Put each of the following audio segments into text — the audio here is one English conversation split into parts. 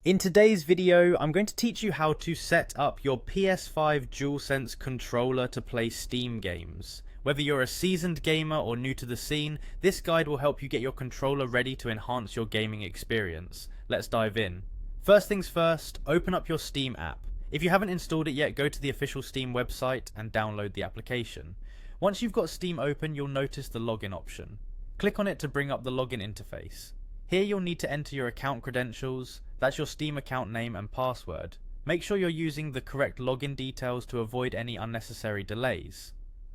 In today's video, I'm going to teach you how to set up your PS5 Dualsense controller to play Steam games. Whether you're a seasoned gamer or new to the scene, this guide will help you get your controller ready to enhance your gaming experience. Let's dive in. First things first, open up your Steam app. If you haven't installed it yet, go to the official Steam website and download the application. Once you've got Steam open, you'll notice the login option. Click on it to bring up the login interface. Here you'll need to enter your account credentials, that's your Steam account name and password. Make sure you're using the correct login details to avoid any unnecessary delays.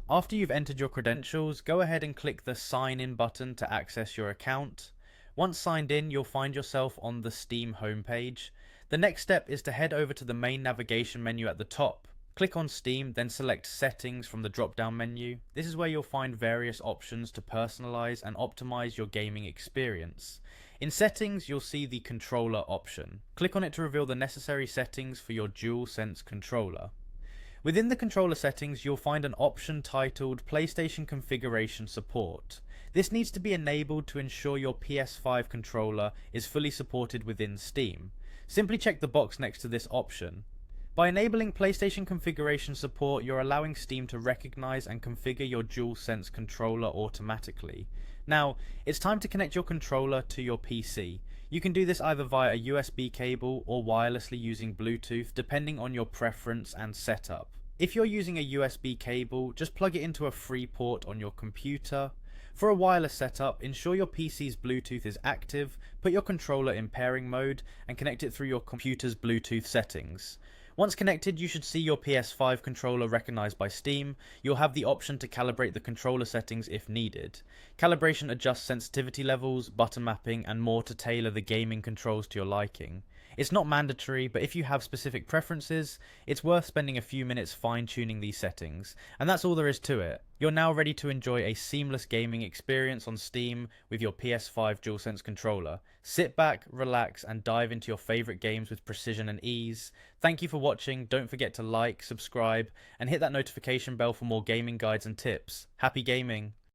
After you've entered your credentials, go ahead and click the sign in button to access your account. Once signed in, you'll find yourself on the Steam homepage. The next step is to head over to the main navigation menu at the top. Click on Steam, then select Settings from the drop-down menu. This is where you'll find various options to personalize and optimize your gaming experience. In Settings, you'll see the Controller option. Click on it to reveal the necessary settings for your DualSense controller. Within the controller settings, you'll find an option titled PlayStation Configuration Support. This needs to be enabled to ensure your PS5 controller is fully supported within Steam. Simply check the box next to this option. By enabling PlayStation configuration support, you're allowing Steam to recognize and configure your DualSense controller automatically. Now, it's time to connect your controller to your PC. You can do this either via a USB cable or wirelessly using Bluetooth, depending on your preference and setup. If you're using a USB cable, just plug it into a free port on your computer. For a wireless setup, ensure your PC's Bluetooth is active, put your controller in pairing mode, and connect it through your computer's Bluetooth settings. Once connected, you should see your PS5 controller recognized by Steam. You'll have the option to calibrate the controller settings if needed. Calibration adjusts sensitivity levels, button mapping, and more to tailor the gaming controls to your liking. It's not mandatory, but if you have specific preferences, it's worth spending a few minutes fine-tuning these settings. And that's all there is to it. You're now ready to enjoy a seamless gaming experience on Steam with your PS5 DualSense controller. Sit back, relax, and dive into your favorite games with precision and ease. Thank you for watching. Don't forget to like, subscribe, and hit that notification bell for more gaming guides and tips. Happy gaming!